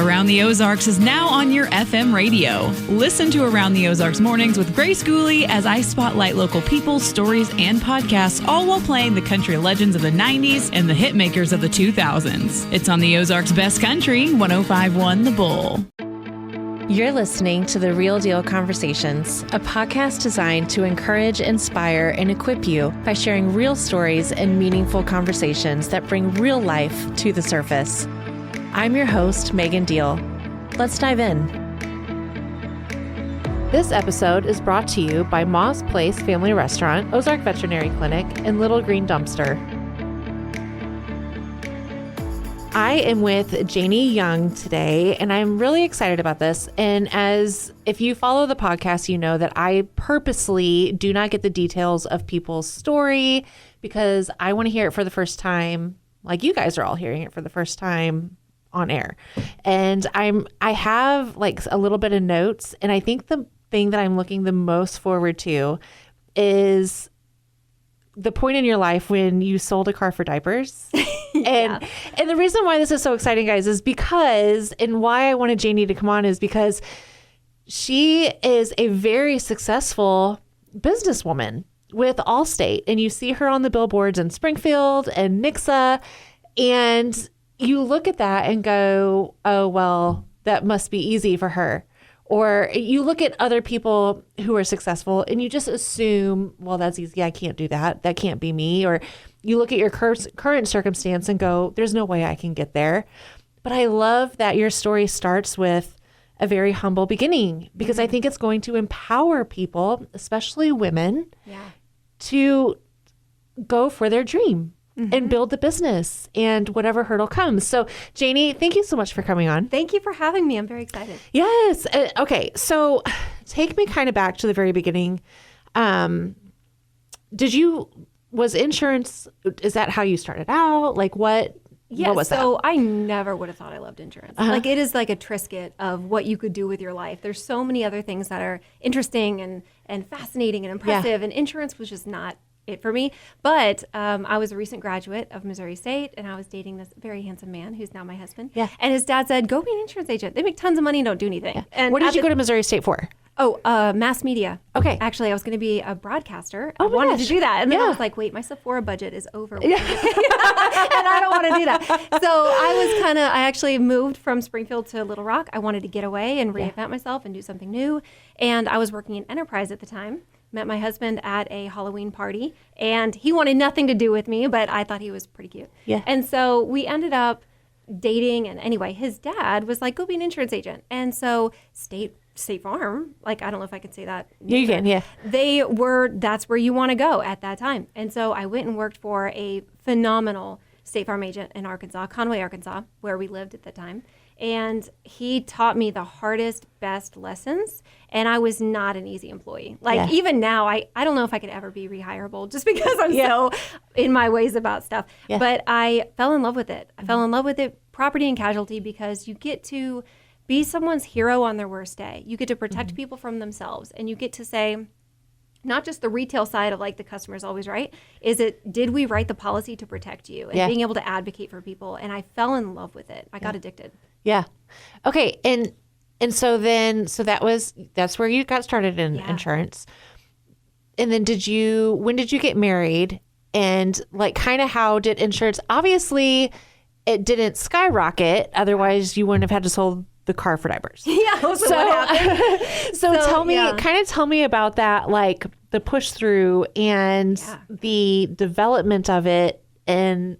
Around the Ozarks is now on your FM radio. Listen to Around the Ozarks mornings with Grace Gooley as I spotlight local people, stories, and podcasts, all while playing the country legends of the 90s and the hit makers of the 2000s. It's on the Ozarks' best country, 105.1 The Bull. You're listening to The Real Deal Conversations, a podcast designed to encourage, inspire, and equip you by sharing real stories and meaningful conversations that bring real life to the surface. I'm your host, Megan Deal. Let's dive in. This episode is brought to you by Moss Place Family Restaurant, Ozark Veterinary Clinic, and Little Green Dumpster. I am with Jayne Young today, and I'm really excited about this. And if you follow the podcast, you know that I purposely do not get the details of people's story because I want to hear it for the first time, like you guys are all hearing it for the first time on air. And I have like a little bit of notes, and I think the thing that I'm looking the most forward to is the point in your life when you sold a car for diapers. And the reason why this is so exciting, guys, is because, and why I wanted Jayne to come on is because she is a very successful businesswoman with Allstate, and you see her on the billboards in Springfield and Nixa, and you look at that and go, oh, well, that must be easy for her. Or you look at other people who are successful and you just assume, well, that's easy. I can't do that. That can't be me. Or you look at your current circumstance and go, there's no way I can get there. But I love that your story starts with a very humble beginning, because I think it's going to empower people, especially women, to go for their dream. And build the business and whatever hurdle comes. So, Jayne, thank you so much for coming on. Thank you for having me. I'm very excited. Yes. Okay. So take me kind of back to the very beginning. Was insurance, is that how you started out? Like what was that? So I never would have thought I loved insurance. Like it is like a Triscuit of what you could do with your life. There's so many other things that are interesting and fascinating and impressive. And insurance was just not it for me. But I was a recent graduate of Missouri State, and I was dating this very handsome man who's now my husband. Yeah. And his dad said, go be an insurance agent. They make tons of money and don't do anything. Yeah. And what did you go to Missouri State for? Mass media. Okay. Actually, I was going to be a broadcaster. Oh, I wanted gosh. to do that. And then I was like, wait, my Sephora budget is over. And I don't want to do that. So I actually moved from Springfield to Little Rock. I wanted to get away and reinvent myself and do something new. And I was working in enterprise at the time. Met my husband at a Halloween party, and he wanted nothing to do with me, but I thought he was pretty cute. Yeah. And so we ended up dating, and anyway, his dad was like, go be an insurance agent. And so State Farm, like, I don't know if I could say that. Yeah, you can, yeah. That's where you want to go at that time. And so I went and worked for a phenomenal State Farm agent in Arkansas, Conway, Arkansas, where we lived at the time. And he taught me the hardest, best lessons. And I was not an easy employee. Even now, I don't know if I could ever be rehirable just because I'm so in my ways about stuff. Yeah. But I fell in love with it. I fell in love with it, property and casualty, because you get to be someone's hero on their worst day. You get to protect people from themselves. And you get to say, not just the retail side of like the customer's always right, did we write the policy to protect you? And being able to advocate for people. And I fell in love with it. I got addicted. Yeah. Okay. And so that's where you got started in insurance. And then when did you get married? And like kind of how did insurance, obviously it didn't skyrocket. Otherwise you wouldn't have had to sold the car for diapers. Yeah. So what happened? so tell me about that, like the push through and the development of it, and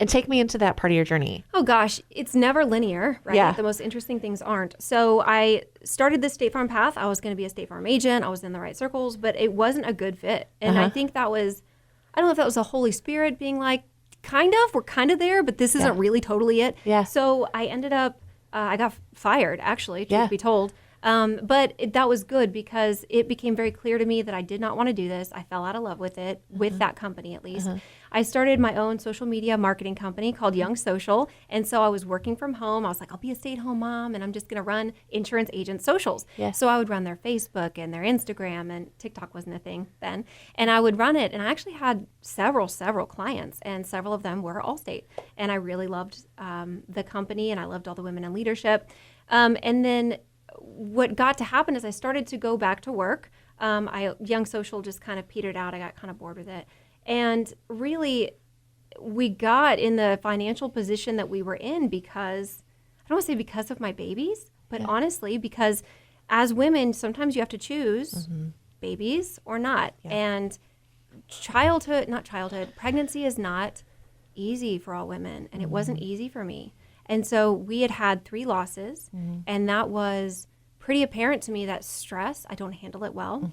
take me into that part of your journey. Oh gosh, it's never linear, right? Yeah. The most interesting things aren't. So I started this State Farm path. I was going to be a State Farm agent. I was in the right circles, but it wasn't a good fit. And I think I don't know if that was the Holy Spirit being like, we're kind of there, but this isn't really totally it. Yeah. So I ended up, I got fired, actually, truth be told. But that was good because it became very clear to me that I did not want to do this. I fell out of love with it, with that company at least. I started my own social media marketing company called Young Social. And so I was working from home. I was like, I'll be a stay-at-home mom and I'm just going to run insurance agent socials. Yeah. So I would run their Facebook and their Instagram, and TikTok wasn't a thing then. And I would run it. And I actually had several clients, and several of them were Allstate. And I really loved the company, and I loved all the women in leadership. And then what got to happen is I started to go back to work. Young Social just kind of petered out. I got kind of bored with it. And really, we got in the financial position that we were in because, I don't want to say because of my babies, but honestly, because as women, sometimes you have to choose babies or not. Yeah. And pregnancy is not easy for all women, and it wasn't easy for me. And so we had 3 losses, and that was pretty apparent to me that stress, I don't handle it well.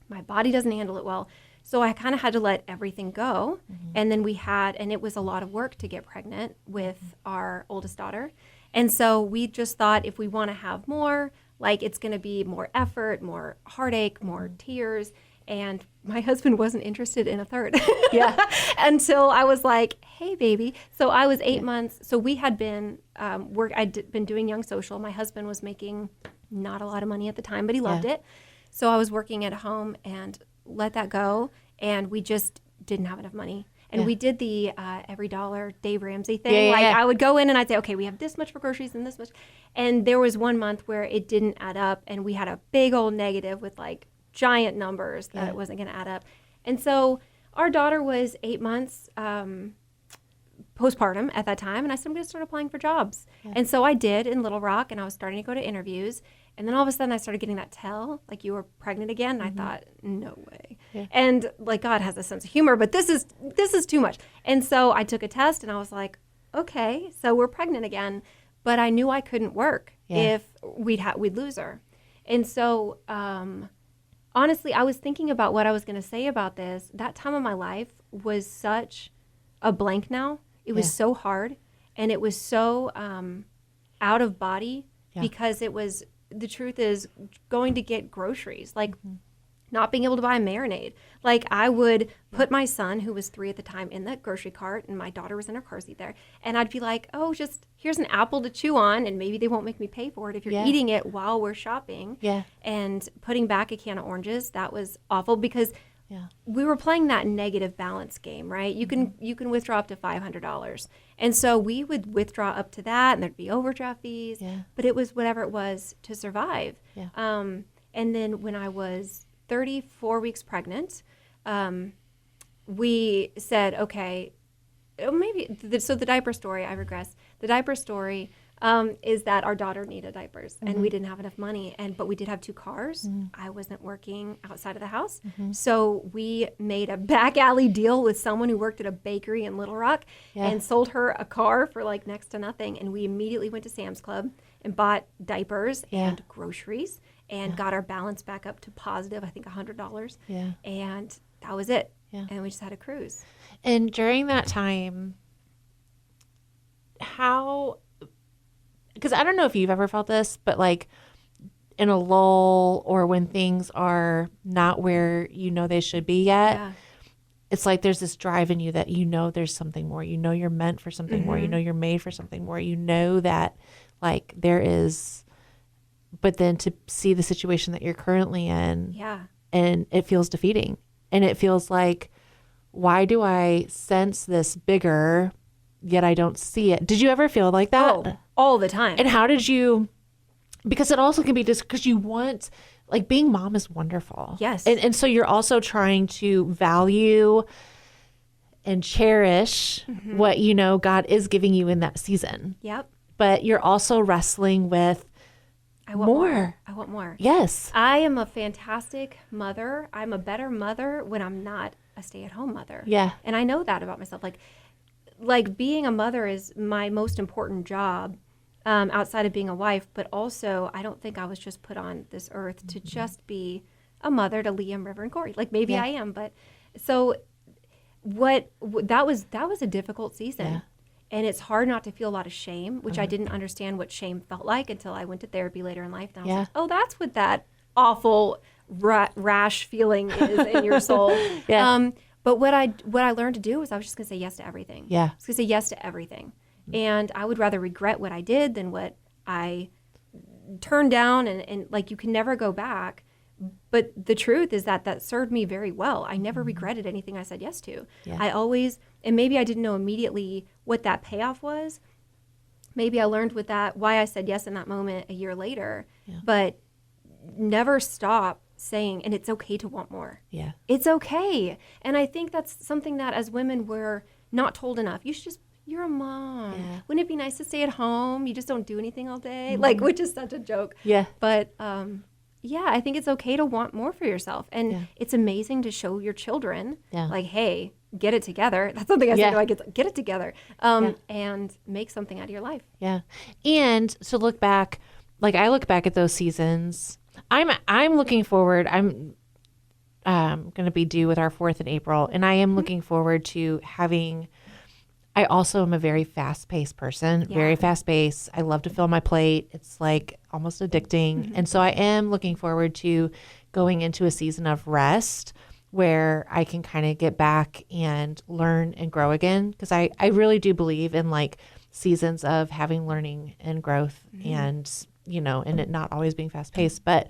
My body doesn't handle it well. So I kind of had to let everything go. And then and it was a lot of work to get pregnant with our oldest daughter. And so we just thought, if we want to have more, like, it's going to be more effort, more heartache, more tears. And my husband wasn't interested in a third. Until I was like, hey, baby. So I was 8 months. So we had been, I'd been doing Young Social. My husband was making not a lot of money at the time, but he loved it. So I was working at home and let that go. And we just didn't have enough money. And we did the every dollar Dave Ramsey thing. I would go in and I'd say, okay, we have this much for groceries and this much. And there was one month where it didn't add up. And we had a big old negative with like giant numbers that it wasn't going to add up. And so our daughter was 8 months postpartum at that time. And I said, I'm going to start applying for jobs. And so I did in Little Rock, and I was starting to go to interviews. And then all of a sudden I started getting that tell, like, you were pregnant again. And I thought, no way. And like, God has a sense of humor, but this is too much. And so I took a test and I was like, okay, so we're pregnant again. But I knew I couldn't work if we'd lose her. And so, honestly, I was thinking about what I was going to say about this. That time of my life was such a blank now. It was so hard, and it was so out of body because it was, the truth is, going to get groceries, like not being able to buy a marinade. Like, I would put my son, who was 3 at the time, in that grocery cart, and my daughter was in her car seat there. And I'd be like, oh, just here's an apple to chew on, and maybe they won't make me pay for it if you're eating it while we're shopping. And putting back a can of oranges, that was awful because we were playing that negative balance game, right? You can withdraw up to $500. And so we would withdraw up to that, and there'd be overdraft fees, but it was whatever it was to survive. And then when I was 34 weeks pregnant, we said, okay, so the diaper story, I regress. The diaper story is that our daughter needed diapers, and we didn't have enough money, but we did have 2 cars. I wasn't working outside of the house. So we made a back alley deal with someone who worked at a bakery in Little Rock and sold her a car for like next to nothing. And we immediately went to Sam's Club and bought diapers and groceries and got our balance back up to positive, I think $100. And that was it. And we just had a cruise. And during that time, because I don't know if you've ever felt this, but like in a lull or when things are not where you know they should be yet, it's like there's this drive in you that you know there's something more. You know you're meant for something more. You know you're made for something more. You know that like there is, but then to see the situation that you're currently in, and it feels defeating. And it feels like, why do I sense this bigger, yet I don't see it? Did you ever feel like that? Oh, all the time. And how did you, because it also can be just because you want, like, being mom is wonderful. Yes. And so you're also trying to value and cherish what you know God is giving you in that season. But you're also wrestling with, I want more. I want more. Yes. I am a fantastic mother. I'm a better mother when I'm not a stay-at-home mother. And I know that about myself. Like being a mother is my most important job outside of being a wife, but also I don't think I was just put on this earth to just be a mother to Liam, River, and Corey. Like maybe I am, but so that was a difficult season. And it's hard not to feel a lot of shame, which I didn't understand what shame felt like until I went to therapy later in life. And I was like, oh, that's what that awful rash feeling is in your soul. But what I learned to do was I was just going to say yes to everything. Yeah. I was going to say yes to everything. And I would rather regret what I did than what I turned down. And like, you can never go back. But the truth is that served me very well. I never regretted anything I said yes to. Yeah. I always, and maybe I didn't know immediately what that payoff was. Maybe I learned why I said yes in that moment a year later. Yeah. But never stop saying, and it's okay to want more. Yeah. It's okay. And I think that's something that as women we're not told enough. You're a mom. Yeah. Wouldn't it be nice to stay at home? You just don't do anything all day. Like, which is such a joke. Yeah. But yeah, I think it's okay to want more for yourself. And it's amazing to show your children, like, hey, get it together. That's something I say to my kids, get it together, and make something out of your life. Yeah. And to look back, like I look back at those seasons, I'm looking forward. I'm going to be due with our 4th in April, and I am looking forward to having, I also am a very fast-paced person, very fast-paced. I love to fill my plate. It's like almost addicting. And so I am looking forward to going into a season of rest where I can kind of get back and learn and grow again. Because I really do believe in like seasons of having learning and growth and, and it not always being fast-paced. But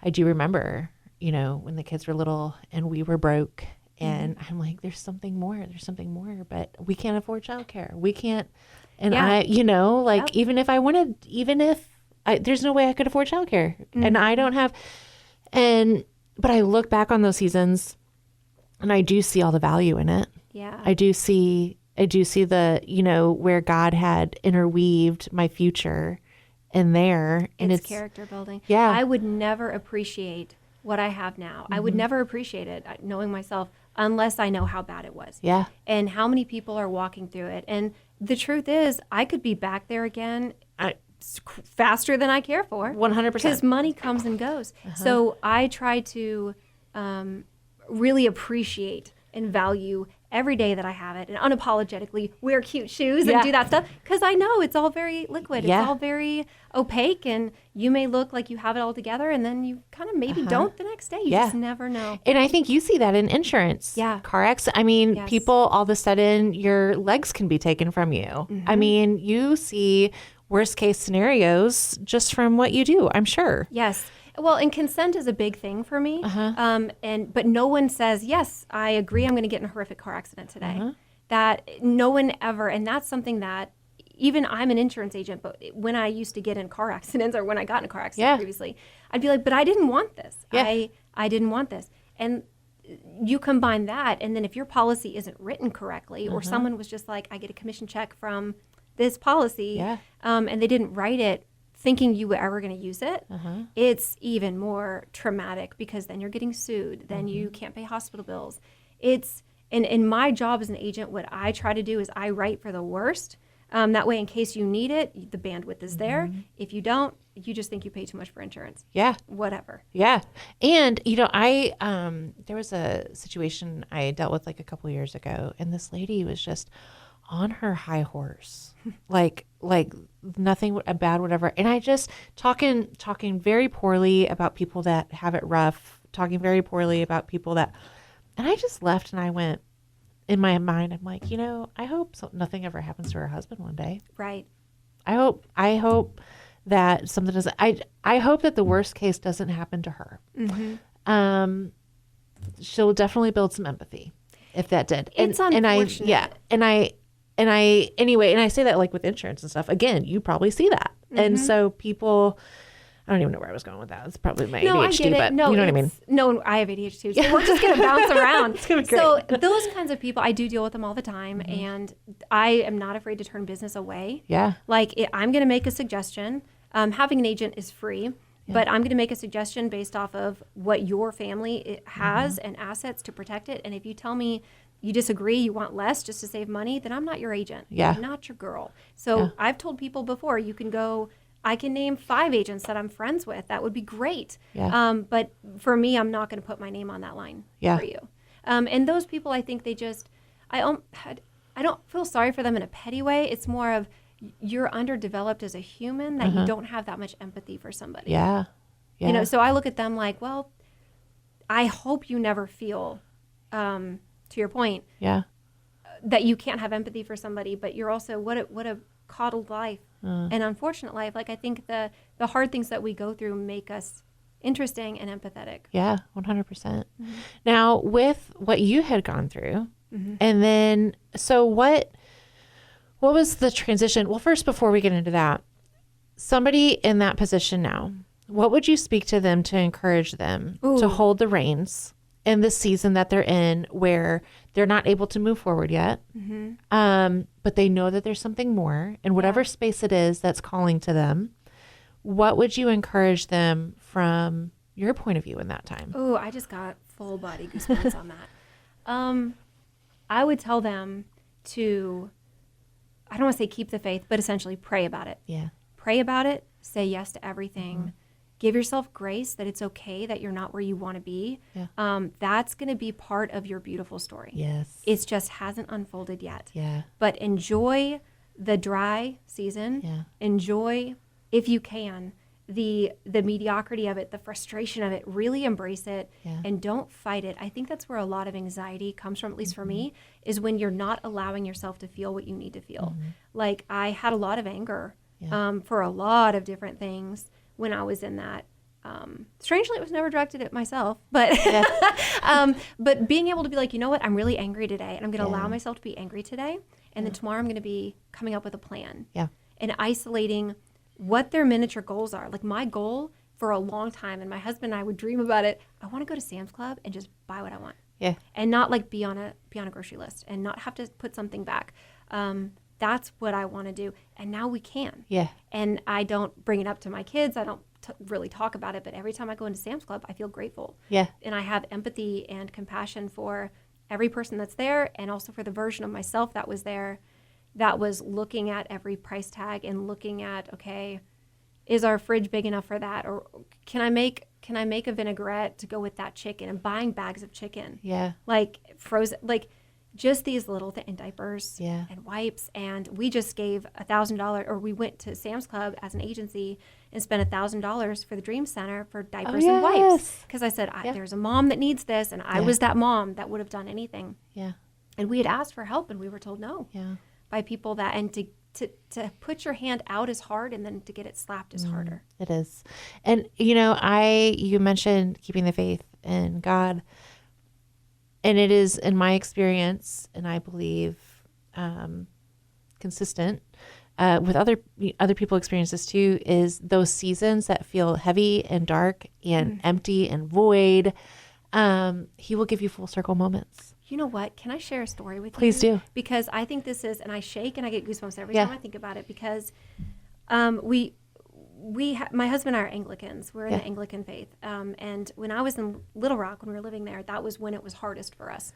I do remember, when the kids were little and we were broke. And I'm like, there's something more, but we can't afford childcare. We can't. And even if I wanted, there's no way I could afford childcare and I don't have, but I look back on those seasons and I do see all the value in it. Yeah. I do see the, where God had interweaved my future in there. And it's character building. Yeah. I would never appreciate what I have now. I would never appreciate it, knowing myself, unless I know how bad it was. Yeah. And how many people are walking through it. And the truth is, I could be back there again faster than I care for. 100%. Because money comes and goes. So I try to really appreciate and value every day that I have it and unapologetically wear cute shoes and do that stuff because I know it's all very liquid. It's all very opaque and you may look like you have it all together and then you kind of maybe don't the next day. You just never know. And I think you see that in insurance. Yeah. Car accident. I mean, people all of a sudden your legs can be taken from you. I mean, you see worst case scenarios just from what you do, I'm sure. Yes. Well, and consent is a big thing for me. But no one says, yes, I agree, I'm going to get in a horrific car accident today. That no one ever, and that's something that even I'm an insurance agent, but when I used to get in car accidents or when I got in a car accident previously, I'd be like, but I didn't want this. I didn't want this. And you combine that, and then if your policy isn't written correctly or someone was just like, I get a commission check from this policy, and they didn't write it thinking you were ever going to use it, it's even more traumatic because then you're getting sued. Then you can't pay hospital bills. It's in my job as an agent, what I try to do is I write for the worst. That way, in case you need it, the bandwidth is there. If you don't, you just think you pay too much for insurance. Yeah. Whatever. Yeah. And, there was a situation I dealt with like a couple years ago, and this lady was just on her high horse, like nothing bad, whatever. And I just talking very poorly about people that have it rough, talking very poorly about people that, and I just left and I went in my mind, I'm like, I hope nothing ever happens to her husband one day. Right. I hope that something doesn't, I hope that the worst case doesn't happen to her. She'll definitely build some empathy if that did. It's unfortunate. And I say that like with insurance and stuff. Again, you probably see that. And so people, I don't even know where I was going with that. It's probably my ADHD, I get it. but no, you know what I mean? No, I have ADHD too. So we're just going to bounce around. It's going to be great. So those kinds of people, I do deal with them all the time. And I am not afraid to turn business away. Yeah. Like I'm going to make a suggestion. Having an agent is free. But I'm going to make a suggestion based off of what your family has and assets to protect it. And if you tell me you disagree, you want less just to save money, then I'm not your agent. Yeah. I'm not your girl. So I've told people before, you can go, I can name 5 agents that I'm friends with. That would be great. Yeah. But for me, I'm not going to put my name on that line for you. And those people, I think they just, I don't feel sorry for them in a petty way. It's more of you're underdeveloped as a human that you don't have that much empathy for somebody. Yeah. You know, so I look at them like, well, I hope you never feel, to your point, that you can't have empathy for somebody, but you're also, what a coddled life, an unfortunate life. Like, I think the hard things that we go through make us interesting and empathetic. Yeah, 100%. Now, with what you had gone through, and then, so what was the transition? Well, first, before we get into that, somebody in that position now, what would you speak to them to encourage them to hold the reins in the season that they're in where they're not able to move forward yet, but they know that there's something more in whatever space it is that's calling to them? What would you encourage them from your point of view in that time? Oh, I just got full body goosebumps on that. I would tell them to, I don't want to say keep the faith, but essentially pray about it. Yeah. Pray about it. Say yes to everything. Give yourself grace that it's okay that you're not where you want to be. Yeah. That's going to be part of your beautiful story. Yes. It just hasn't unfolded yet. Yeah. But enjoy the dry season. Yeah. Enjoy, if you can, the mediocrity of it, the frustration of it. Really embrace it and don't fight it. I think that's where a lot of anxiety comes from, at least for me, is when you're not allowing yourself to feel what you need to feel. Like, I had a lot of anger for a lot of different things when I was in that. Strangely, it was never directed at myself, but but being able to be like, you know what, I'm really angry today, and I'm going to allow myself to be angry today, and then tomorrow I'm going to be coming up with a plan. And isolating what their miniature goals are. Like, my goal for a long time, and my husband and I would dream about it, I want to go to Sam's Club and just buy what I want. And not like be on a grocery list and not have to put something back. That's what I want to do. And now we can. And I don't bring it up to my kids. I don't really talk about it. But every time I go into Sam's Club, I feel grateful. And I have empathy and compassion for every person that's there, and also for the version of myself that was there, that was looking at every price tag and looking at, okay, is our fridge big enough for that? Or can I make a vinaigrette to go with that chicken? And buying bags of chicken. Like frozen, like just these little and diapers and wipes. And we just gave $1,000, or we went to Sam's Club as an agency and spent $1,000 for the Dream Center for diapers and wipes. Because I said, there's a mom that needs this. And I was that mom that would have done anything. And we had asked for help, and we were told no by people that, and to put your hand out is hard, and then to get it slapped is harder. It is. And, you mentioned keeping the faith in God. And it is, in my experience, and I believe consistent with other people's experiences too, is those seasons that feel heavy and dark and empty and void. He will give you full circle moments. You know what? Can I share a story with you? Please do. Because I think this is, and I shake and I get goosebumps every time I think about it, because my husband and I are Anglicans. We're in the Anglican faith. And when I was in Little Rock, when we were living there, that was when it was hardest for us,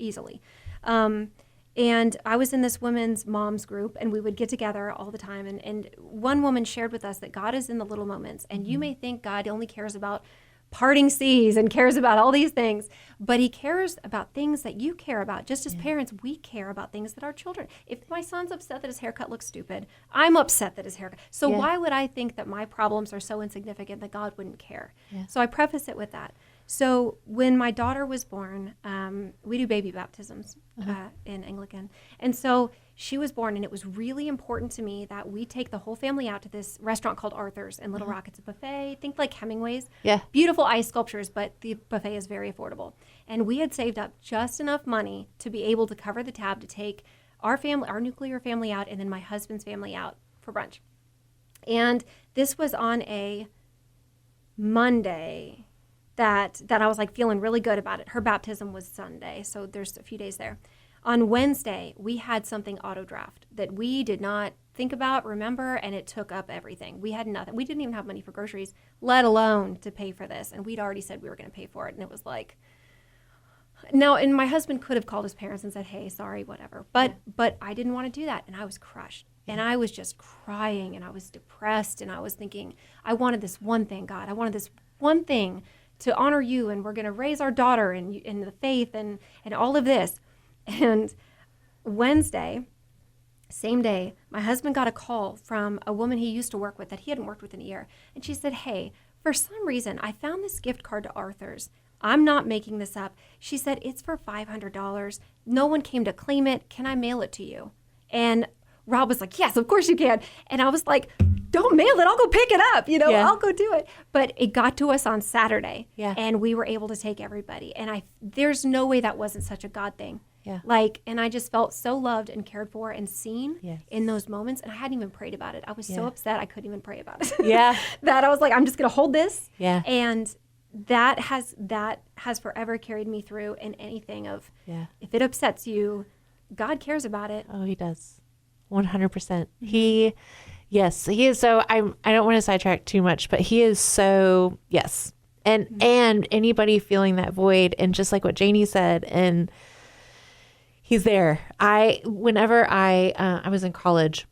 easily. And I was in this women's moms group, and we would get together all the time. And one woman shared with us that God is in the little moments. And you may think God only cares about parting seas and cares about all these things, but he cares about things that you care about. Just as parents, we care about things that our children, if my son's upset that his haircut looks stupid, I'm upset that his haircut. So why would I think that my problems are so insignificant that God wouldn't care? So I preface it with that. So when my daughter was born, we do baby baptisms in Anglican. And so she was born, and it was really important to me that we take the whole family out to this restaurant called Arthur's in Little Rock. It's a buffet. Think like Hemingway's. Beautiful ice sculptures, but the buffet is very affordable. And we had saved up just enough money to be able to cover the tab to take our family, our nuclear family out, and then my husband's family out for brunch. And this was on a Monday that I was like feeling really good about it. Her baptism was Sunday, so there's a few days there. On Wednesday, we had something autodraft that we did not think about, remember, and it took up everything. We had nothing. We didn't even have money for groceries, let alone to pay for this. And we'd already said we were going to pay for it. And it was like, no, and my husband could have called his parents and said, hey, sorry, whatever. But I didn't want to do that. And I was crushed. And I was just crying, and I was depressed. And I was thinking, I wanted this one thing, God. I wanted this one thing to honor you. And we're going to raise our daughter in the faith and all of this. And Wednesday, same day, my husband got a call from a woman he used to work with that he hadn't worked with in a year. And she said, hey, for some reason, I found this gift card to Arthur's. I'm not making this up. She said, it's for $500. No one came to claim it. Can I mail it to you? And Rob was like, yes, of course you can. And I was like, don't mail it. I'll go pick it up. I'll go do it. But it got to us on Saturday. Yeah. And we were able to take everybody. And there's no way that wasn't such a God thing. Yeah. And I just felt so loved and cared for and seen Yes. in those moments. And I hadn't even prayed about it. I was so upset I couldn't even pray about it. Yeah. That I was like, I'm just going to hold this. Yeah. And that has forever carried me through in anything of, if it upsets you, God cares about it. Oh, he does. 100%. He is so, I don't want to sidetrack too much, but he is so, yes. And anybody feeling that void, and just like what Janie said, and he's there. Whenever I was in college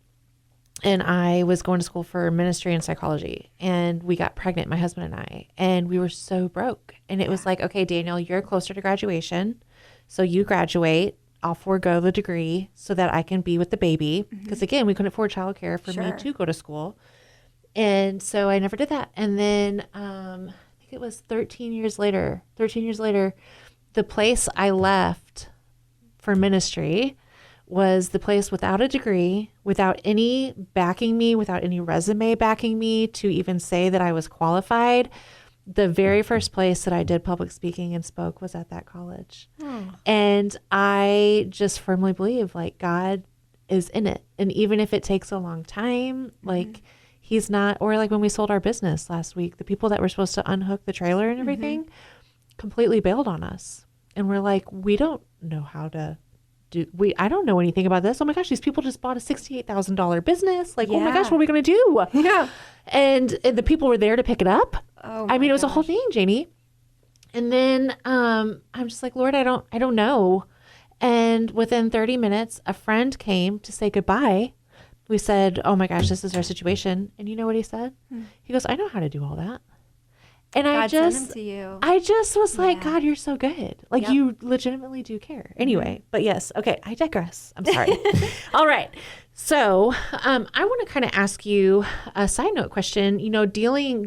and I was going to school for ministry and psychology, and we got pregnant, my husband and I, and we were so broke. And it was like, okay, Daniel, you're closer to graduation. So you graduate. I'll forego the degree so that I can be with the baby. Because again, we couldn't afford childcare for me to go to school. And so I never did that. And then I think it was 13 years later, the place I left for ministry was the place without a degree, without any backing me, without any resume backing me to even say that I was qualified. The very first place that I did public speaking and spoke was at that college. And I just firmly believe like God is in it. And even if it takes a long time, like he's not, or like when we sold our business last week, the people that were supposed to unhook the trailer and everything completely bailed on us. And we're like, we don't know how to I don't know anything about this. Oh my gosh, these people just bought a $68,000 business. Like, oh my gosh, what are we going to do? Yeah. And the people were there to pick it up. Oh I mean, it was a gosh. whole thing, Janie. And then I'm just like, Lord, I don't know. And within 30 minutes, a friend came to say goodbye. We said, oh my gosh, this is our situation. And you know what he said? He goes, I know how to do all that. And God sent him to you. I just was like, God, you're so good. Like you legitimately do care. Anyway, but yes. Okay. I digress. I'm sorry. All right. So I want to kind of ask you a side note question,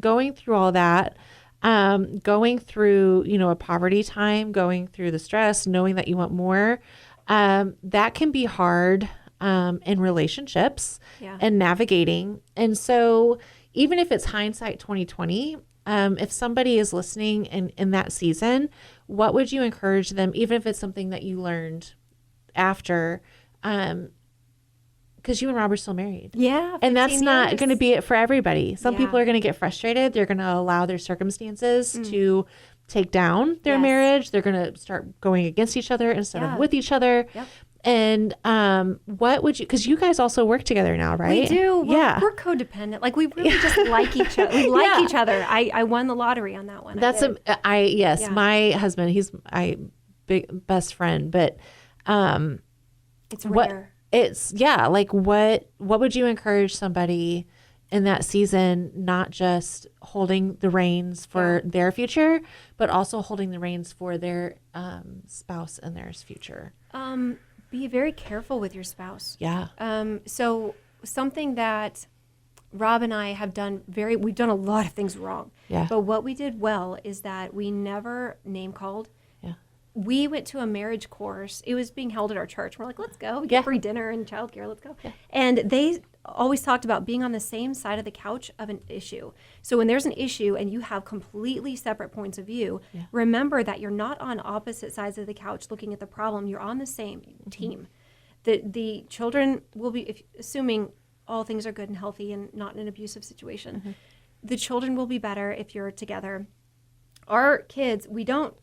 going through all that, going through, a poverty time, going through the stress, knowing that you want more, that can be hard in relationships and navigating. And so even if it's hindsight 2020, if somebody is listening in that season, what would you encourage them, even if it's something that you learned after, because you and Rob are still married. Yeah. And that's not going to be it for everybody. Some people are going to get frustrated. They're going to allow their circumstances to take down their marriage. They're going to start going against each other instead of with each other. Yep. And what would you, because you guys also work together now, right? We do. We're codependent. Like we really just like each other. We like each other. I won the lottery on that one. That's my husband, he's my big best friend, but it's rare. What would you encourage somebody in that season, not just holding the reins for their future, but also holding the reins for their spouse and their future? Be very careful with your spouse. Yeah. So something that Rob and I have done we've done a lot of things wrong. Yeah. But what we did well is that we never name called. Yeah. We went to a marriage course. It was being held at our church. We're like, let's go. We get free dinner and childcare. Let's go. Yeah. And they always talked about being on the same side of the couch of an issue. So when there's an issue and you have completely separate points of view, remember that you're not on opposite sides of the couch looking at the problem. You're on the same team. The children will be, assuming all things are good and healthy and not in an abusive situation, the children will be better if you're together. Our kids, we don't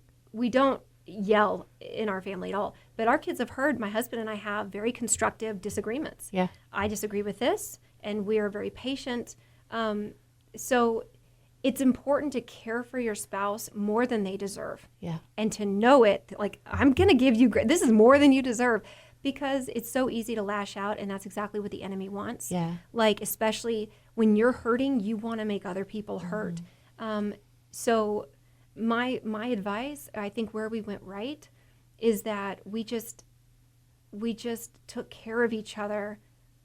yell in our family at all, but our kids have heard my husband and I have very constructive disagreements. Yeah. I disagree with this, and we are very patient. So it's important to care for your spouse more than they deserve. Yeah. And to know it, like, I'm going to give you, this is more than you deserve, because it's so easy to lash out, and that's exactly what the enemy wants. Yeah. Like, especially when you're hurting, you want to make other people hurt. So my advice, I think where we went right, is that we just we just took care of each other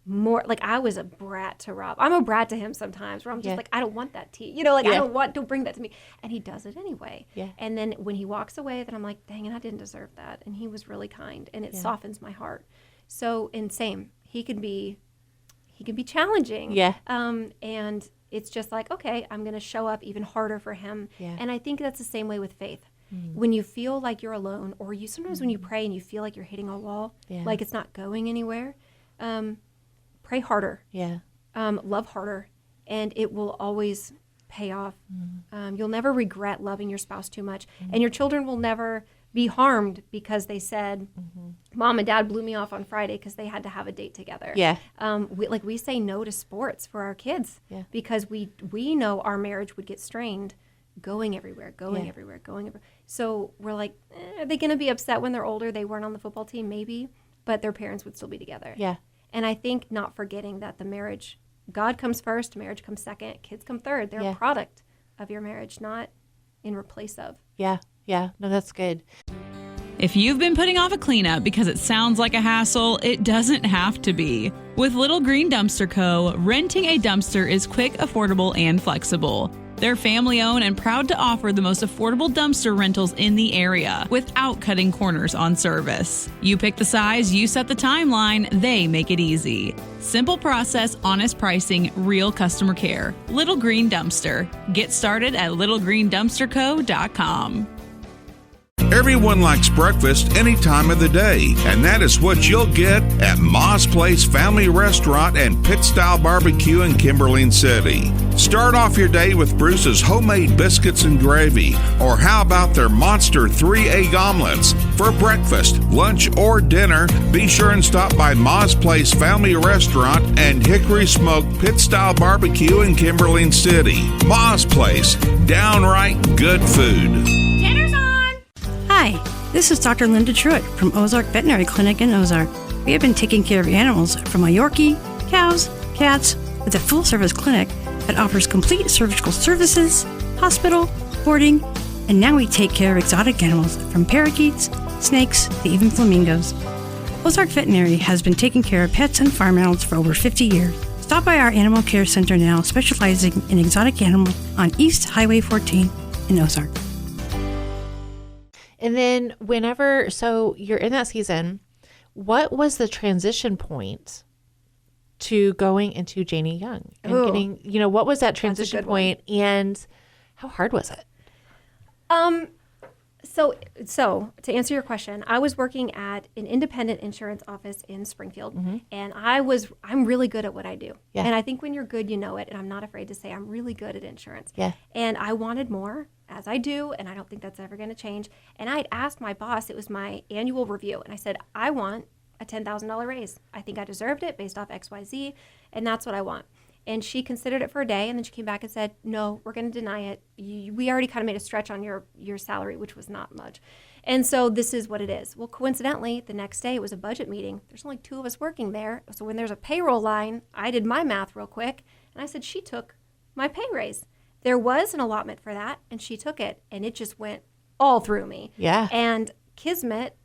more. Like, I was a brat to Rob. I'm a brat to him sometimes, where I'm just like, I don't want that tea. Don't bring that to me. And he does it anyway. Yeah. And then when he walks away, then I'm like, dang it, I didn't deserve that. And he was really kind, and it softens my heart. So, and same, he can be challenging. Yeah. And it's just like, okay, I'm going to show up even harder for him. Yeah. And I think that's the same way with faith. When you feel like you're alone, or sometimes when you pray and you feel like you're hitting a wall, like it's not going anywhere, pray harder. Yeah. Love harder, and it will always pay off. You'll never regret loving your spouse too much, and your children will never be harmed because they said, Mom and Dad blew me off on Friday because they had to have a date together. Yeah. We say no to sports for our kids because we know our marriage would get strained going everywhere. So we're like, are they going to be upset when they're older? They weren't on the football team, maybe, but their parents would still be together. Yeah. And I think not forgetting that the marriage, God comes first, marriage comes second, kids come third. They're a product of your marriage, not in replace of. Yeah. Yeah. No, that's good. If you've been putting off a cleanup because it sounds like a hassle, it doesn't have to be. With Little Green Dumpster Co., renting a dumpster is quick, affordable, and flexible. They're family-owned and proud to offer the most affordable dumpster rentals in the area without cutting corners on service. You pick the size, you set the timeline, they make it easy. Simple process, honest pricing, real customer care. Little Green Dumpster. Get started at littlegreendumpsterco.com. Everyone likes breakfast any time of the day, and that is what you'll get at Ma's Place Family Restaurant and Pit-Style Barbecue in Kimberling City. Start off your day with Bruce's homemade biscuits and gravy, or how about their monster 3-egg omelets? For breakfast, lunch, or dinner, be sure and stop by Ma's Place Family Restaurant and Hickory Smoked Pit-Style Barbecue in Kimberling City. Ma's Place, downright good food. Hi, this is Dr. Linda Truitt from Ozark Veterinary Clinic in Ozark. We have been taking care of animals from a Yorkie, cows, cats, with a full-service clinic that offers complete surgical services, hospital, boarding, and now we take care of exotic animals from parakeets, snakes, to even flamingos. Ozark Veterinary has been taking care of pets and farm animals for over 50 years. Stop by our animal care center now, specializing in exotic animals on East Highway 14 in Ozark. And then so you're in that season, what was the transition point to going into Jayne Young and getting, what was that transition point and how hard was it? So to answer your question, I was working at an independent insurance office in Springfield, and I'm really good at what I do. Yeah. And I think when you're good, you know it. And I'm not afraid to say I'm really good at insurance. Yeah. And I wanted more, as I do, and I don't think that's ever going to change. And I'd asked my boss, it was my annual review, and I said, I want a $10,000 raise. I think I deserved it based off XYZ, and that's what I want. And she considered it for a day, and then she came back and said, no, we're going to deny it. We already kind of made a stretch on your salary, which was not much. And so this is what it is. Well, coincidentally, the next day it was a budget meeting. There's only 2 of us working there. So when there's a payroll line, I did my math real quick, and I said, she took my pay raise. There was an allotment for that, and she took it, and it just went all through me. Yeah. And Kismet,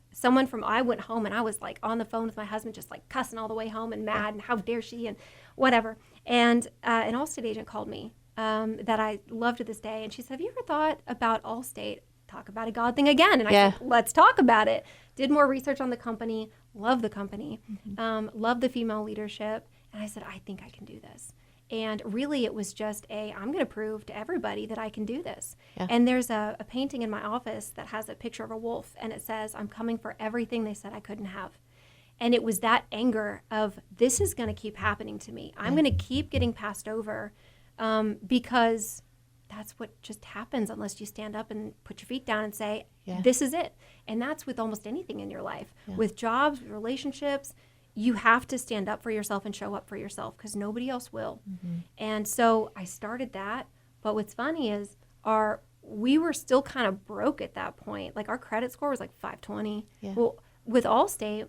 I went home, and I was like on the phone with my husband, just like cussing all the way home and mad, and how dare she, and whatever. And an Allstate agent called me that I love to this day, and she said, have you ever thought about Allstate? Talk about a God thing again. And I said, let's talk about it. Did more research on the company, love the company, love the female leadership, and I said, I think I can do this. And really, it was just I'm going to prove to everybody that I can do this. Yeah. And there's a painting in my office that has a picture of a wolf, and it says, I'm coming for everything they said I couldn't have. And it was that anger of, this is going to keep happening to me. I'm going to keep getting passed over because that's what just happens unless you stand up and put your feet down and say, this is it. And that's with almost anything in your life. Yeah. With jobs, relationships, you have to stand up for yourself and show up for yourself because nobody else will. Mm-hmm. And so I started that. But what's funny is we were still kind of broke at that point. Like our credit score was like 520. Yeah. Well, with Allstate,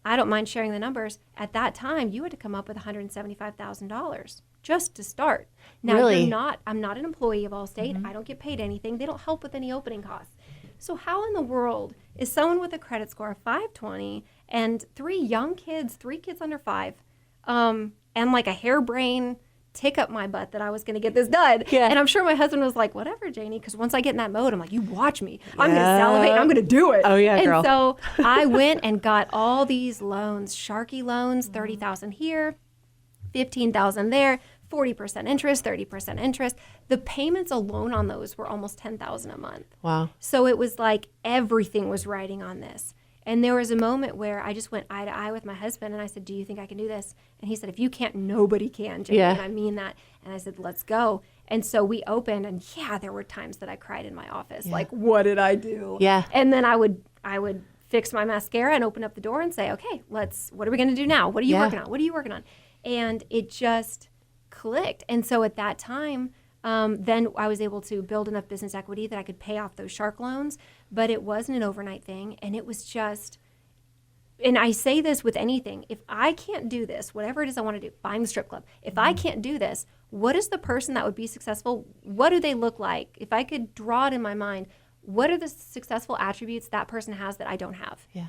I don't mind sharing the numbers. At that time, you had to come up with $175,000 just to start. Now, really? I'm not an employee of Allstate. Mm-hmm. I don't get paid anything. They don't help with any opening costs. So how in the world is someone with a credit score of 520 and 3 young kids, 3 kids under 5, and like a harebrained tick up my butt that I was going to get this done. Yeah. And I'm sure my husband was like, whatever, Janie, because once I get in that mode, I'm like, you watch me. I'm going to salivate and I'm going to do it. Oh, yeah, girl. And so I went and got all these loans, Sharky loans, $30,000 here, $15,000 there, 40% interest, 30% interest. The payments alone on those were almost $10,000 a month. Wow. So it was like everything was riding on this. And there was a moment where I just went eye to eye with my husband, and I said, do you think I can do this? And he said, if you can't, nobody can, Jane. Yeah. And I mean that. And I said, let's go. And so we opened, and there were times that I cried in my office. Yeah. Like, what did I do? Yeah. And then I would fix my mascara and open up the door and say, okay, what are we going to do now? What are you working on? What are you working on? And it just clicked. And so at that time, then I was able to build enough business equity that I could pay off those Shark loans, but it wasn't an overnight thing. And it was just, and I say this with anything, if I can't do this, whatever it is I want to do, buying the strip club, if I can't do this, what is the person that would be successful? What do they look like? If I could draw it in my mind, what are the successful attributes that person has that I don't have? Yeah.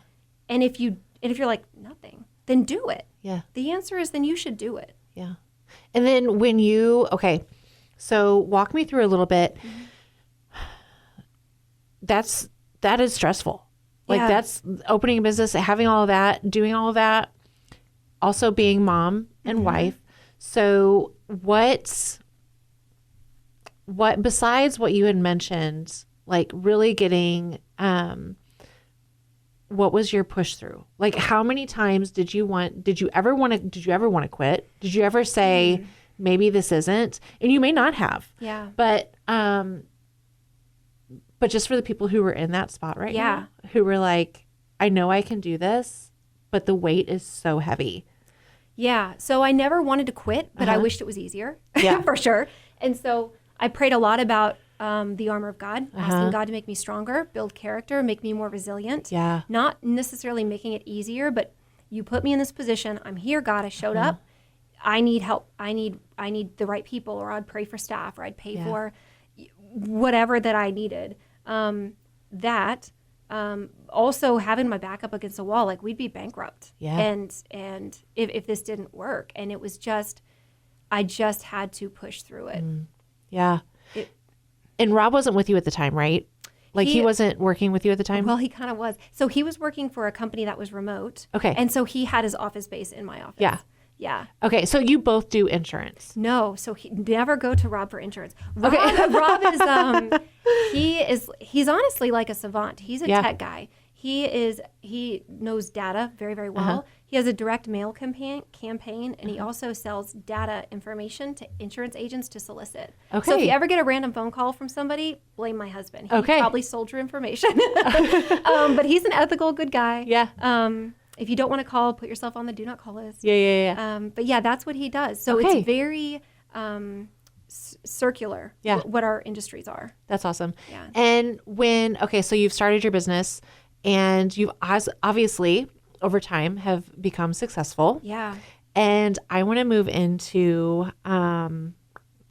And if you're like, nothing, then do it. Yeah. The answer is then you should do it. Yeah. And then so walk me through a little bit. That is stressful. Like that's opening a business, having all of that, doing all of that, also being mom and wife. So what besides what you had mentioned, like really getting, what was your push through? Like how many times did you ever want to quit? Did you ever say, maybe this isn't? And you may not have. Yeah. But just for the people who were in that spot right now, who were like, I know I can do this, but the weight is so heavy. Yeah. So I never wanted to quit, but I wished it was easier. Yeah. For sure. And so I prayed a lot about the armor of God, asking God to make me stronger, build character, make me more resilient. Yeah. Not necessarily making it easier, but you put me in this position. I'm here, God. I showed up. I need help. I need the right people, or I'd pray for staff, or I'd pay for whatever that I needed. Also having my back up against the wall, like we'd be bankrupt. Yeah. And if this didn't work, and it was just, I just had to push through it. Yeah. And Rob wasn't with you at the time, right? Like he wasn't working with you at the time? Well, he kind of was. So he was working for a company that was remote. Okay. And so he had his office space in my office. Yeah. Yeah. Okay. So you both do insurance. No. So never go to Rob for insurance. Rob is, he's honestly like a savant. He's a tech guy. He knows data very, very well. He has a direct mail campaign, and he also sells data information to insurance agents to solicit. Okay. So if you ever get a random phone call from somebody, blame my husband. He probably sold your information. But he's an ethical, good guy. Yeah. If you don't want to call, put yourself on the do not call list. Yeah. But yeah, that's what he does. So it's very circular, what our industries are. That's awesome. Yeah. And so you've started your business, and you've obviously over time have become successful. Yeah. And I want to move into the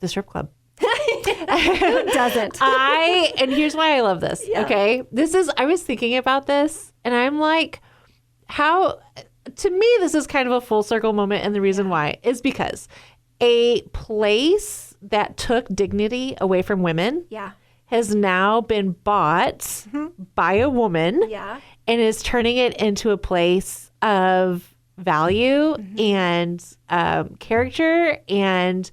strip club. Who doesn't? And here's why I love this. Yeah. Okay. I was thinking about this, and I'm like, to me, this is kind of a full circle moment. And the reason why is because a place that took dignity away from women has now been bought by a woman and is turning it into a place of value and character and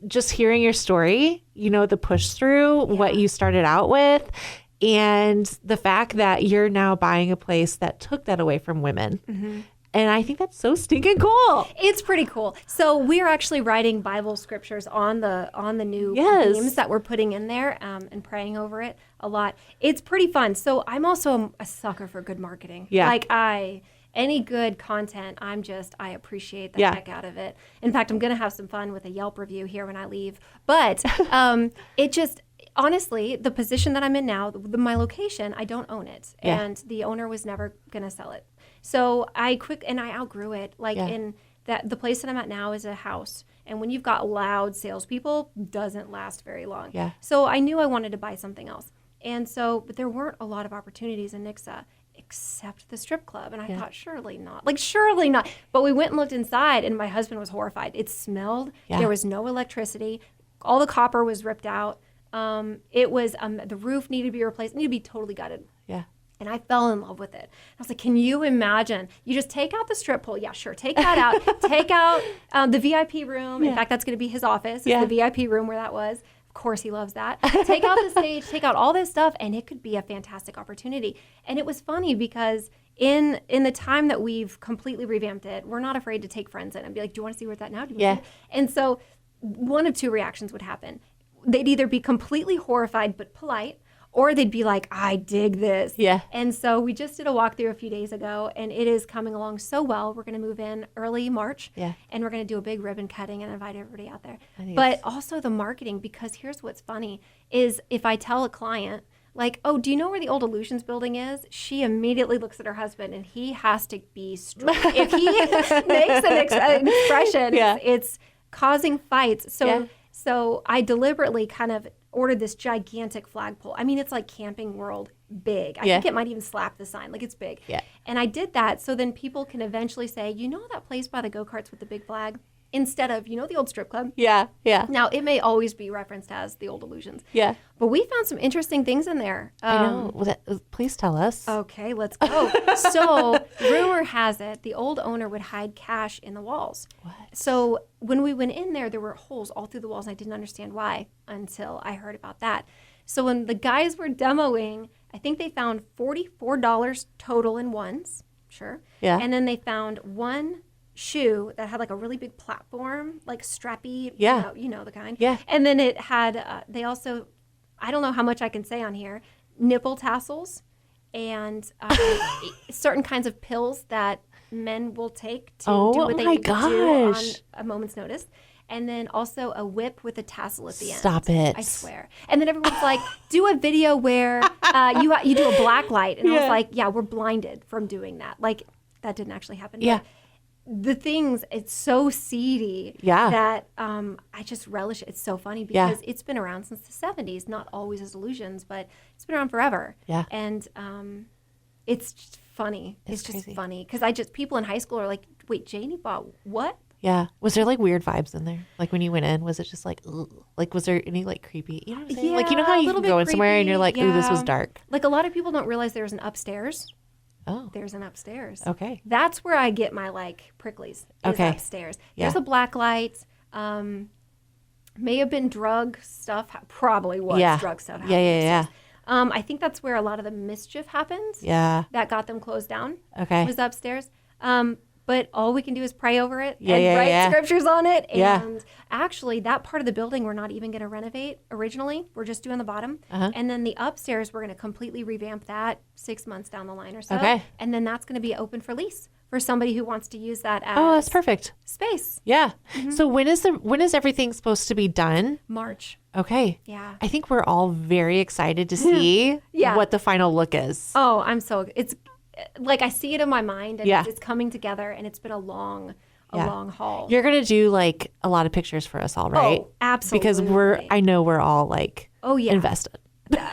just hearing your story, the push through, what you started out with, and the fact that you're now buying a place that took that away from women. And I think that's so stinking cool. It's pretty cool. So we're actually writing Bible scriptures on the new themes that we're putting in there and praying over it a lot. It's pretty fun. So I'm also a sucker for good marketing. Yeah. Like any good content, I appreciate the heck out of it. In fact, I'm going to have some fun with a Yelp review here when I leave. But it just... Honestly, the position that I'm in now, my location, I don't own it. Yeah. And the owner was never going to sell it. So I outgrew it. In that the place that I'm at now is a house. And when you've got loud salespeople, doesn't last very long. Yeah. So I knew I wanted to buy something else. And so, but there weren't a lot of opportunities in Nixa. except the strip club. And I thought, surely not. Like, surely not. But we went and looked inside, and my husband was horrified. It smelled. Yeah. There was no electricity. All the copper was ripped out. It was the roof needed to be replaced. It needed to be totally gutted. Yeah. And I fell in love with it. I was like, can you imagine? You just take out the strip pole. Yeah, sure. Take that out. Take out the VIP room. In fact, that's going to be his office. It's the VIP room where that was. Of course, he loves that. Take out the stage. Take out all this stuff. And it could be a fantastic opportunity. And it was funny because in the time that we've completely revamped it, we're not afraid to take friends in and be like, do you want to see where it's at now? And so one of two reactions would happen. They'd either be completely horrified but polite, or they'd be like, I dig this. Yeah. And so we just did a walkthrough a few days ago, and it is coming along so well. We're going to move in early March, and we're going to do a big ribbon cutting and invite everybody out there. But also the marketing, because here's what's funny, is if I tell a client, like, oh, do you know where the old Illusions building is? She immediately looks at her husband, and he has to be straight. If he makes an expression, it's causing fights. So I deliberately kind of ordered this gigantic flagpole. I mean, it's like Camping World big. I think it might even slap the sign. Like, it's big. Yeah. And I did that so then people can eventually say, you know that place by the go-karts with the big flag? Instead of, you know, the old strip club? Yeah, yeah. Now, it may always be referenced as the old Illusions. Yeah. But we found some interesting things in there. I know. Well, please tell us. Okay, let's go. So, rumor has it, the old owner would hide cash in the walls. What? So, when we went in there, there were holes all through the walls. And I didn't understand why until I heard about that. So, when the guys were demoing, I think they found $44 total in ones. Sure. Yeah. And then they found one shoe that had like a really big platform, like strappy, you know the kind. Yeah. And then it had, they also, I don't know how much I can say on here, nipple tassels and certain kinds of pills that men will take to do what they need to do on a moment's notice. And then also a whip with a tassel at the end. Stop it. I swear. And then everyone's like, do a video where you do a black light. And I was like, yeah, we're blinded from doing that. Like, that didn't actually happen. Yeah. But the things, it's so seedy that I just relish it. It's so funny because it's been around since the 70s, not always as Illusions, but it's been around forever. Yeah. And it's just funny. It's just crazy. Funny because people in high school are like, wait, Jayne bought what? Yeah. Was there like weird vibes in there? Like when you went in, was it just like, ugh? Like was there any like creepy? You know what I'm saying? Like, you know how you can go in somewhere and you're like, ooh, this was dark. Like a lot of people don't realize there's an upstairs. Oh. There's an upstairs. Okay. That's where I get my like pricklies. Okay. Upstairs. There's a black light. May have been drug stuff. Probably was drug stuff. Yeah. I think that's where a lot of the mischief happens. Yeah. That got them closed down. Okay. Was upstairs. But all we can do is pray over it and write scriptures on it. And actually, that part of the building we're not even going to renovate originally. We're just doing the bottom. And then the upstairs, we're going to completely revamp that 6 months down the line or so. Okay. And then that's going to be open for lease for somebody who wants to use that as that's perfect. Space. Yeah. Mm-hmm. So when is everything supposed to be done? March. Okay. Yeah. I think we're all very excited to see what the final look is. Oh, it's like I see it in my mind and it's coming together and it's been a long haul. You're going to do like a lot of pictures for us all, right? Oh, absolutely. Because I know we're all like invested.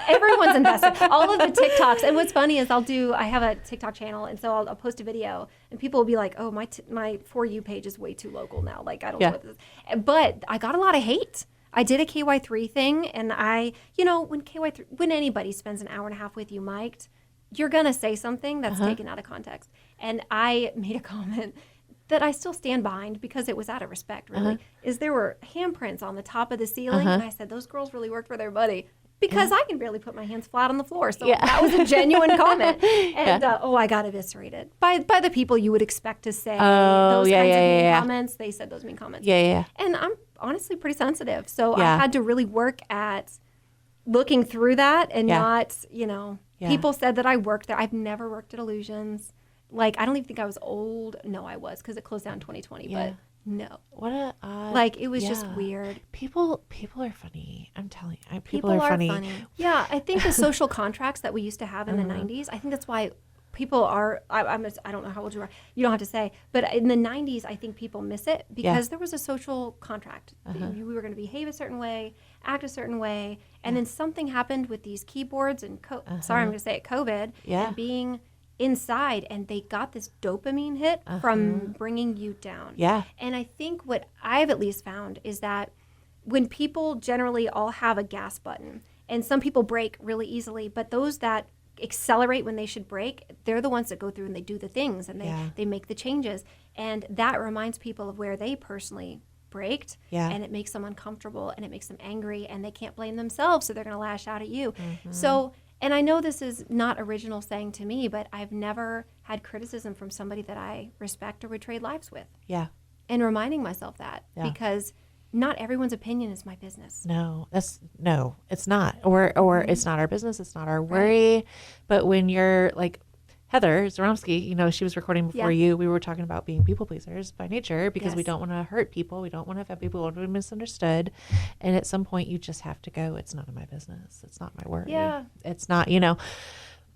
Everyone's invested. All of the TikToks. And what's funny is I have a TikTok channel and so I'll post a video and people will be like, oh, my For You page is way too local now. Like I don't know what this is. But I got a lot of hate. I did a KY3 thing and when anybody spends an hour and a half with you mic'd, you're going to say something that's taken out of context. And I made a comment that I still stand behind because it was out of respect, really, is there were handprints on the top of the ceiling. And I said, those girls really worked for their buddy because I can barely put my hands flat on the floor. So that was a genuine comment. And, I got eviscerated by the people you would expect to say those kinds of mean comments. They said those mean comments. Yeah. And I'm honestly pretty sensitive. So I had to really work at looking through that and not, people said that I worked there. I've never worked at Illusions. Like, I don't even think I was old. No, I was because it closed down in 2020. But no. What a odd. Like, it was just weird. People are funny. I'm telling you. People are funny. Yeah, I think the social contracts that we used to have in the 90s, I think that's why people are, I don't know how old you are. You don't have to say. But in the 90s, I think people miss it because there was a social contract. We were going to behave a certain way, act a certain way. And then something happened with these keyboards and, sorry, I'm going to say it, COVID. And being inside, and they got this dopamine hit from bringing you down. Yeah. And I think what I've at least found is that when people generally all have a gas button, and some people break really easily, but those that accelerate when they should brake, they're the ones that go through and they do the things and they make the changes. And that reminds people of where they personally braked, and it makes them uncomfortable and it makes them angry, and they can't blame themselves, so they're going to lash out at you. So, and I know this is not original saying to me, but I've never had criticism from somebody that I respect or would trade lives with. Yeah. And reminding myself that, because not everyone's opinion is my business. No, it's not. Or it's not our business. It's not our worry. But when you're like Heather Zaromsky, she was recording before you. We were talking about being people pleasers by nature because we don't want to hurt people. We don't want to offend people. We want to be misunderstood. And at some point you just have to go, it's none of my business. It's not my worry. Yeah. It's not,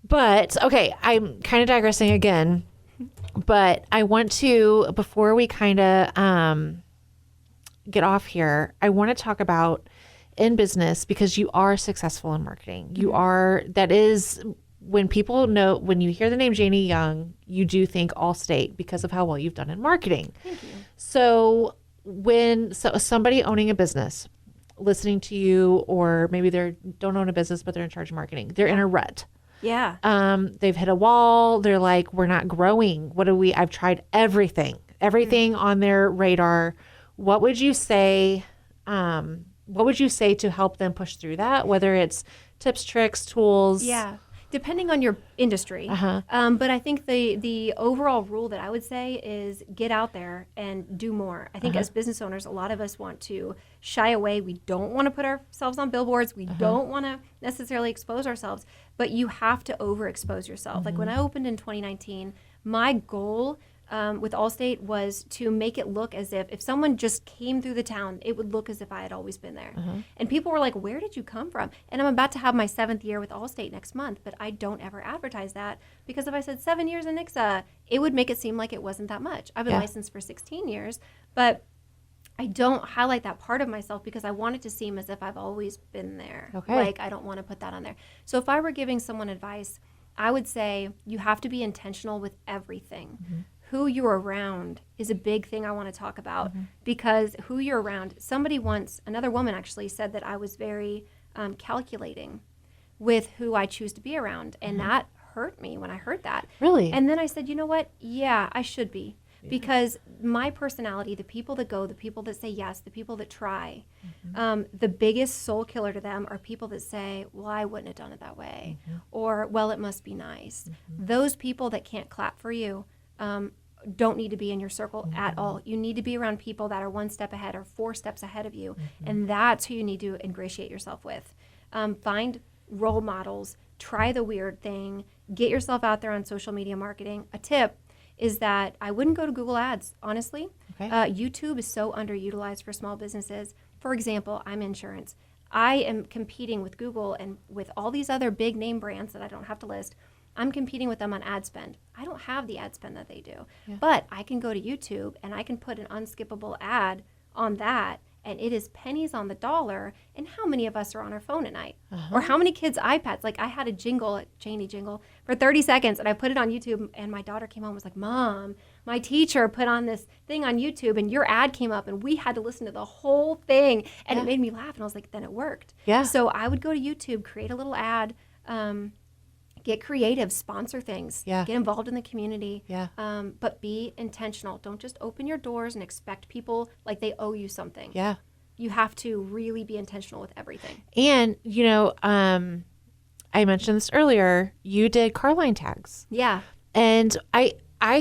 But, okay, I'm kind of digressing again. But I want to, before we kind of get off here, I want to talk about in business, because you are successful in marketing. You are, that is, when people know, when you hear the name Jayne Young, you do think Allstate because of how well you've done in marketing. Thank you. So when somebody owning a business, listening to you, or maybe they don't own a business, but they're in charge of marketing, they're in a rut. Yeah. They've hit a wall. They're like, we're not growing. I've tried everything on their radar. What would you say? What would you say to help them push through that? Whether it's tips, tricks, tools. Yeah. Depending on your industry. But I think the overall rule that I would say is get out there and do more. I think as business owners, a lot of us want to shy away. We don't want to put ourselves on billboards. We don't want to necessarily expose ourselves, but you have to overexpose yourself. Like when I opened in 2019, my goal with Allstate was to make it look as if someone just came through the town, it would look as if I had always been there. And people were like, where did you come from? And I'm about to have my 7th year with Allstate next month, but I don't ever advertise that, because if I said 7 years in Nixa, it would make it seem like it wasn't that much. I've been licensed for 16 years, but I don't highlight that part of myself because I want it to seem as if I've always been there. Okay. Like, I don't want to put that on there. So if I were giving someone advice, I would say you have to be intentional with everything. Who you're around is a big thing I want to talk about, because who you're around, another woman actually said that I was very calculating with who I choose to be around. And that hurt me when I heard that. Really? And then I said, you know what? Yeah, I should be. Because my personality, the people that go, the people that say yes, the people that try, the biggest soul killer to them are people that say, well, I wouldn't have done it that way. Or, well, it must be nice. Those people that can't clap for you, don't need to be in your circle at all. You need to be around people that are 1 step ahead or 4 steps ahead of you. And that's who you need to ingratiate yourself with. Find role models, try the weird thing, get yourself out there on social media marketing. A tip is that I wouldn't go to Google Ads, honestly. Okay. YouTube is so underutilized for small businesses. For example, I'm insurance. I am competing with Google and with all these other big name brands that I don't have to list. I'm competing with them on ad spend. I don't have the ad spend that they do, but I can go to YouTube and I can put an unskippable ad on that, and it is pennies on the dollar. And how many of us are on our phone at night? Or how many kids' iPads? Like, I had a Jayne jingle for 30 seconds, and I put it on YouTube, and my daughter came home and was like, Mom, my teacher put on this thing on YouTube, and your ad came up, and we had to listen to the whole thing, and it made me laugh. And I was like, then it worked. Yeah. So I would go to YouTube, create a little ad, get creative, sponsor things, get involved in the community, but be intentional. Don't just open your doors and expect people like they owe you something. Yeah. You have to really be intentional with everything. And, I mentioned this earlier, you did car line tags. Yeah. And I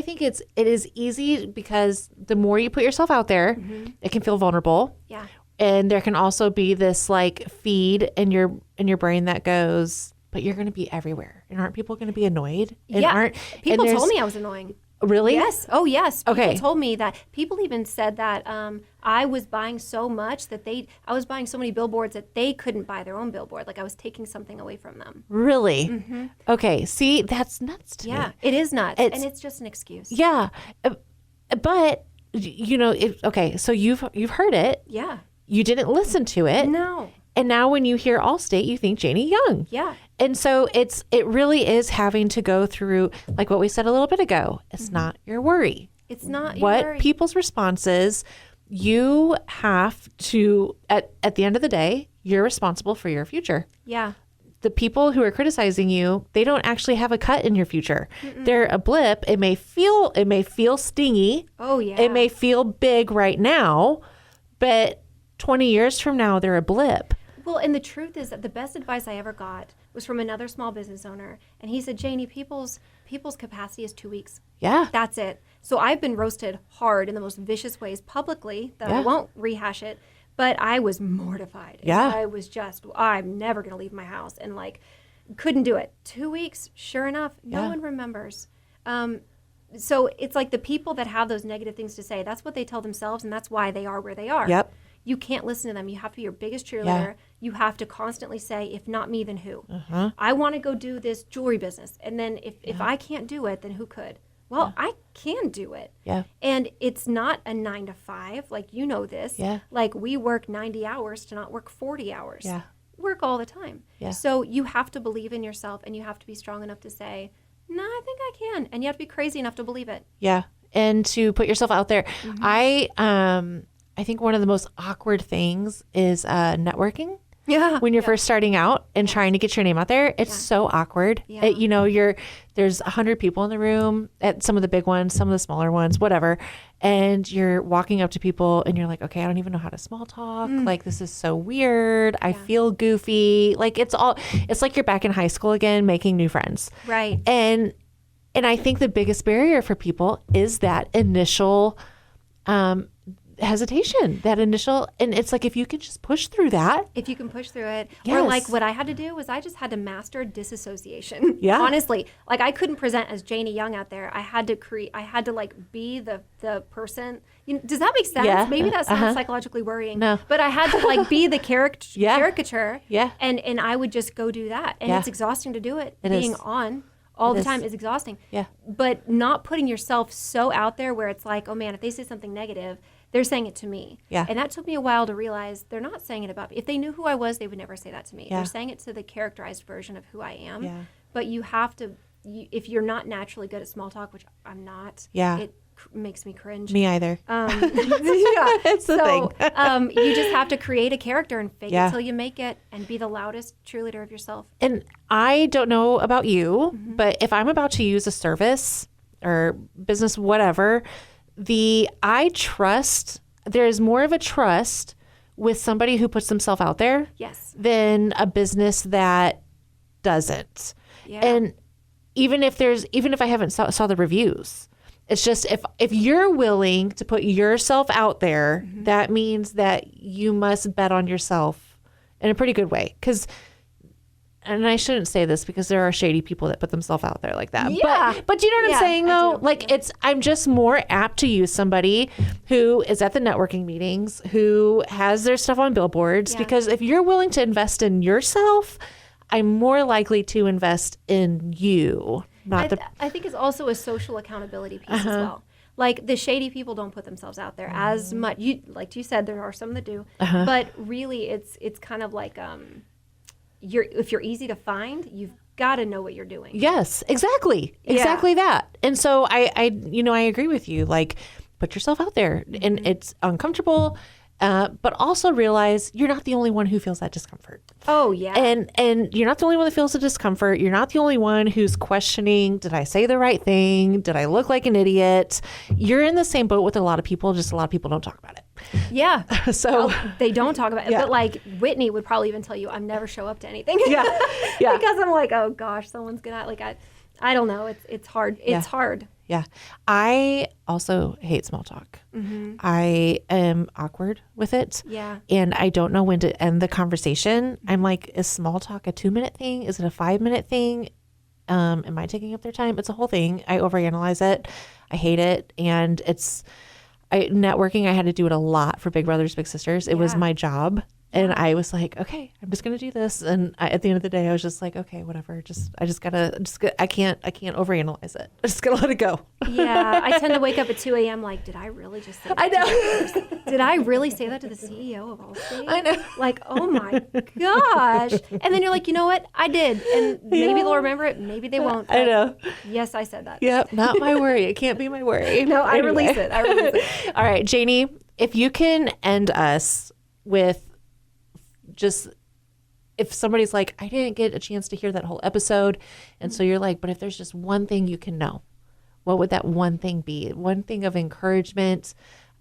think it is easy because the more you put yourself out there, it can feel vulnerable. Yeah. And there can also be this like feed in your brain that goes, but you're going to be everywhere. And aren't people going to be annoyed? And people told me I was annoying. Really? Yes. Oh, yes. Okay. People told me that. People even said that I was buying so much that I was buying so many billboards that they couldn't buy their own billboard. Like, I was taking something away from them. Really? Okay. See, that's nuts to me. Yeah, it is nuts. And it's just an excuse. Yeah. But, okay, so you've heard it. Yeah. You didn't listen to it. No. And now when you hear Allstate, you think Jayne Young. Yeah. And so it really is having to go through, like what we said a little bit ago. It's not your worry. It's not what your worry. People's response is. You have to, at the end of the day, you're responsible for your future. Yeah. The people who are criticizing you, they don't actually have a cut in your future. They're a blip. It may feel stingy. Oh, yeah. It may feel big right now, but 20 years from now, they're a blip. Well, and the truth is that the best advice I ever got was from another small business owner. And he said, Jayne, people's capacity is 2 weeks. Yeah. That's it. So I've been roasted hard in the most vicious ways publicly that I won't rehash it. But I was mortified. Yeah. I was I'm never going to leave my house. And couldn't do it. 2 weeks, sure enough, no one remembers. So it's like the people that have those negative things to say, that's what they tell themselves, and that's why they are where they are. Yep. You can't listen to them. You have to be your biggest cheerleader. Yeah. You have to constantly say, if not me, then who? I want to go do this jewelry business. And then if I can't do it, then who could? Well, I can do it. Yeah. And it's not a 9 to 5. Like, you know this. Yeah. Like, we work 90 hours to not work 40 hours. Yeah. Work all the time. Yeah. So you have to believe in yourself, and you have to be strong enough to say, no, I think I can. And you have to be crazy enough to believe it. Yeah. And to put yourself out there. I think one of the most awkward things is networking. Yeah. When you're first starting out and trying to get your name out there, it's so awkward. Yeah. There's 100 people in the room at some of the big ones, some of the smaller ones, whatever. And you're walking up to people and you're like, okay, I don't even know how to small talk. Like, this is so weird. I feel goofy. Like, it's like you're back in high school again, making new friends. Right. And I think the biggest barrier for people is that initial, hesitation, and it's like, if you can just push through that. If you can push through it. Yes. Or like what I had to do was I just had to master disassociation. Yeah. Honestly, like, I couldn't present as Jayne Young out there. I had to like be the person. Does that make sense? Yeah. Maybe that sounds psychologically worrying. No. But I had to like be the caricature. Yeah. And I would just go do that. And it's exhausting to do it. Being is. on all the time is exhausting. Yeah. But not putting yourself so out there where it's like, oh man, if they say something negative, they're saying it to me. Yeah. And that took me a while to realize they're not saying it about me. If they knew who I was, they would never say that to me. Yeah. They're saying it to the characterized version of who I am. Yeah. But you have to, if you're not naturally good at small talk, which I'm not, Yeah. it makes me cringe. Me either. Yeah. It's the thing. You just have to create a character and fake Yeah. it till you make it and be the loudest cheerleader of yourself. And I don't know about you, but if I'm about to use a service or business, whatever, there's more of a trust with somebody who puts themselves out there Yes. than a business that doesn't. Yeah. And even if I haven't saw the reviews, it's just, if you're willing to put yourself out there, that means that you must bet on yourself in a pretty good way. And I shouldn't say this because there are shady people that put themselves out there like that. Yeah. But do you know what I'm saying, though? I do. Like, I'm just more apt to use somebody who is at the networking meetings, who has their stuff on billboards, Yeah. because if you're willing to invest in yourself, I'm more likely to invest in you. I think it's also a social accountability piece as well. Like, the shady people don't put themselves out there as much. Like you said, there are some that do. But really, it's kind of like, if you're easy to find, you've got to know what you're doing. Yes, exactly. Exactly that. And so I agree with you. Like, put yourself out there, and it's uncomfortable, but also realize you're not the only one who feels that discomfort. Oh, yeah. And you're not the only one that feels the discomfort. You're not the only one who's questioning, did I say the right thing? Did I look like an idiot? You're in the same boat with a lot of people, just a lot of people don't talk about it. Yeah. So they don't talk about it. Yeah. But like, Whitney would probably even tell you, I never show up to anything. Yeah. Because I'm like, oh gosh, someone's gonna, like, I don't know. It's hard. It's hard. Yeah. I also hate small talk. I am awkward with it. Yeah. And I don't know when to end the conversation. I'm like, is small talk a 2-minute thing? Is it a 5-minute thing? Am I taking up their time? It's a whole thing. I overanalyze it. I hate it. And networking, I had to do it a lot for Big Brothers Big Sisters. It was my job And I was like, okay, I'm just going to do this. And at the end of the day, I was just like, okay, whatever. I can't overanalyze it. I just got to let it go. Yeah. I tend to wake up at 2 a.m. like, did I really just say that? I know. Did I really say that to the CEO of Allstate? I know. Like, oh my gosh. And then you're like, you know what? I did. And maybe they'll remember it. Maybe they won't. I know. Yes, I said that. Yep. Not my worry. It can't be my worry. No, I Anyway. release it. All right, Jayne, if you can end us with just, if somebody's like, I didn't get a chance to hear that whole episode. And so you're like, but if there's just one thing you can know, what would that one thing be? One thing of encouragement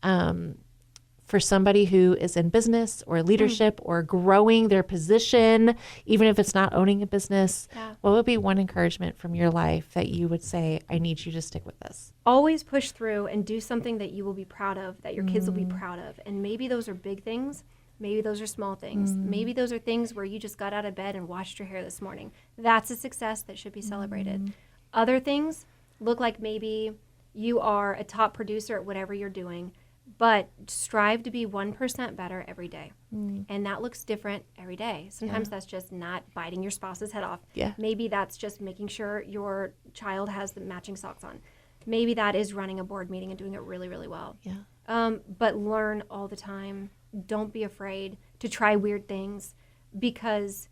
for somebody who is in business or leadership or growing their position, even if it's not owning a business, what would be one encouragement from your life that you would say, I need you to stick with this? Always push through and do something that you will be proud of, that your kids will be proud of. And maybe those are big things. Maybe those are small things. Maybe those are things where you just got out of bed and washed your hair this morning. That's a success that should be celebrated. Other things look like maybe you are a top producer at whatever you're doing, but strive to be 1% better every day. And that looks different every day. Sometimes that's just not biting your spouse's head off. Yeah. Maybe that's just making sure your child has the matching socks on. Maybe that is running a board meeting and doing it really, really well. Yeah. But learn all the time. Don't be afraid to try weird things, because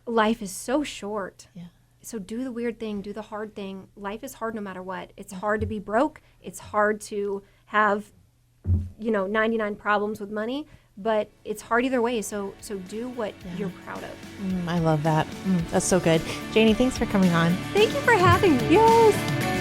life is so short. Yeah. So do the weird thing, do the hard thing. Life is hard no matter what. It's hard to be broke. It's hard to have, 99 problems with money, but it's hard either way. So do what you're proud of. I love that. That's so good. Jayne, thanks for coming on. Thank you for having me. Yes.